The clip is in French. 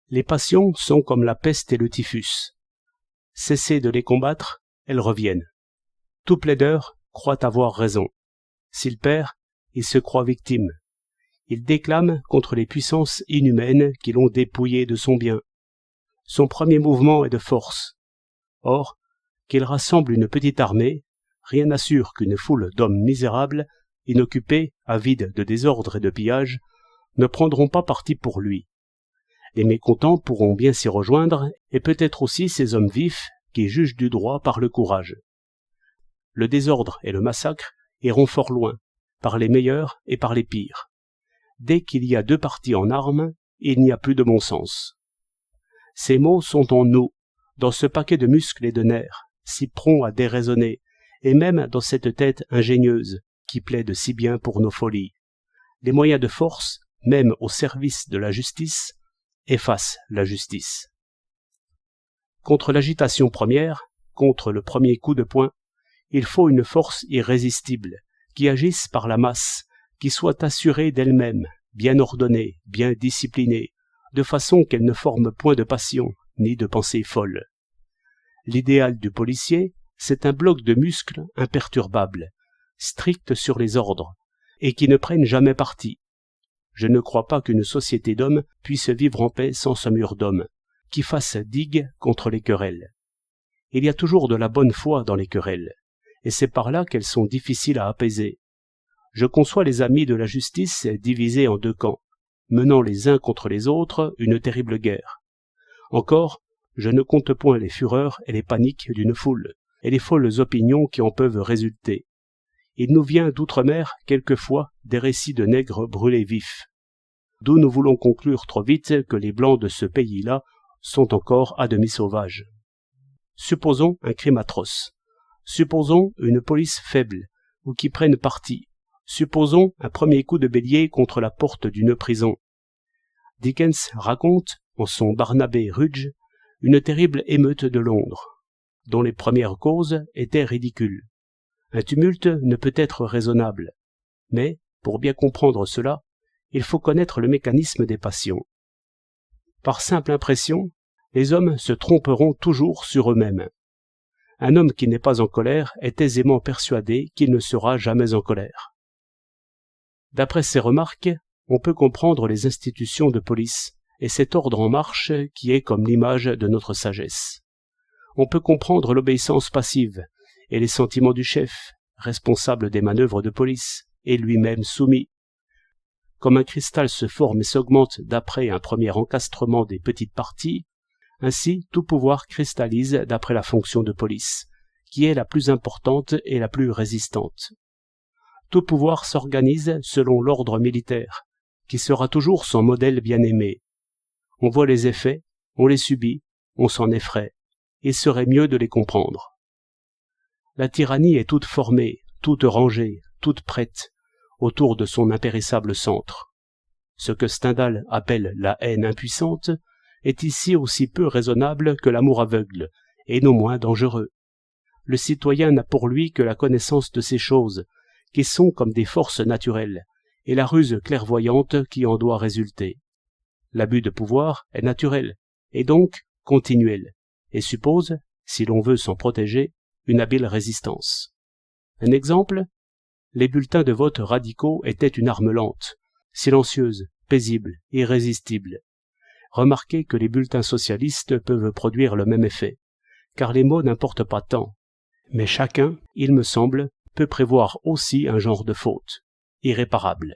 Les passions sont comme la peste et le typhus. Cessez de les combattre, elles reviennent. Tout plaideur croit avoir raison. S'il perd, il se croit victime. Il déclame contre les puissances inhumaines qui l'ont dépouillé de son bien. Son premier mouvement est de force. Or, qu'il rassemble une petite armée, rien n'assure qu'une foule d'hommes misérables, inoccupés, avides de désordre et de pillage, ne prendront pas parti pour lui. Les mécontents pourront bien s'y rejoindre, et peut-être aussi ces hommes vifs qui jugent du droit par le courage. Le désordre et le massacre iront fort loin, par les meilleurs et par les pires. Dès qu'il y a deux partis en armes, il n'y a plus de bon sens. Ces mots sont en nous, dans ce paquet de muscles et de nerfs, si prompt à déraisonner, et même dans cette tête ingénieuse, qui plaide si bien pour nos folies. Les moyens de force, même au service de la justice, effacent la justice. Contre l'agitation première, contre le premier coup de poing, il faut une force irrésistible, qui agisse par la masse, qui soit assurée d'elle-même, bien ordonnée, bien disciplinée, de façon qu'elle ne forme point de passion, ni de pensée folle. L'idéal du policier, c'est un bloc de muscles imperturbable, strict sur les ordres, et qui ne prenne jamais parti. Je ne crois pas qu'une société d'hommes puisse vivre en paix sans ce mur d'hommes, qui fasse digue contre les querelles. Il y a toujours de la bonne foi dans les querelles, et c'est par là qu'elles sont difficiles à apaiser. Je conçois les amis de la justice divisés en deux camps, menant les uns contre les autres une terrible guerre. Encore, je ne compte point les fureurs et les paniques d'une foule, et les folles opinions qui en peuvent résulter. Il nous vient d'outre-mer, quelquefois, des récits de nègres brûlés vifs. D'où nous voulons conclure trop vite que les blancs de ce pays-là sont encore à demi sauvages. Supposons un crime atroce. Supposons une police faible, ou qui prenne parti. Supposons un premier coup de bélier contre la porte d'une prison. Dickens raconte, en son Barnabé Rudge, une terrible émeute de Londres, dont les premières causes étaient ridicules. Un tumulte ne peut être raisonnable, mais, pour bien comprendre cela, il faut connaître le mécanisme des passions. Par simple impression, les hommes se tromperont toujours sur eux-mêmes. Un homme qui n'est pas en colère est aisément persuadé qu'il ne sera jamais en colère. D'après ces remarques, on peut comprendre les institutions de police et cet ordre en marche qui est comme l'image de notre sagesse. On peut comprendre l'obéissance passive et les sentiments du chef, responsable des manœuvres de police, et lui-même soumis. Comme un cristal se forme et s'augmente d'après un premier encastrement des petites parties, ainsi tout pouvoir cristallise d'après la fonction de police, qui est la plus importante et la plus résistante. Tout pouvoir s'organise selon l'ordre militaire, qui sera toujours son modèle bien-aimé. On voit les effets, on les subit, on s'en effraie. Il serait mieux de les comprendre. La tyrannie est toute formée, toute rangée, toute prête, autour de son impérissable centre. Ce que Stendhal appelle la haine impuissante est ici aussi peu raisonnable que l'amour aveugle, et non moins dangereux. Le citoyen n'a pour lui que la connaissance de ces choses, qui sont comme des forces naturelles, et la ruse clairvoyante qui en doit résulter. L'abus de pouvoir est naturel, et donc continuel, et suppose, si l'on veut s'en protéger, une habile résistance. Un exemple, les bulletins de vote radicaux étaient une arme lente, silencieuse, paisible, irrésistible. Remarquez que les bulletins socialistes peuvent produire le même effet, car les mots n'importent pas tant. Mais chacun, il me semble, peut prévoir aussi un genre de faute, irréparable.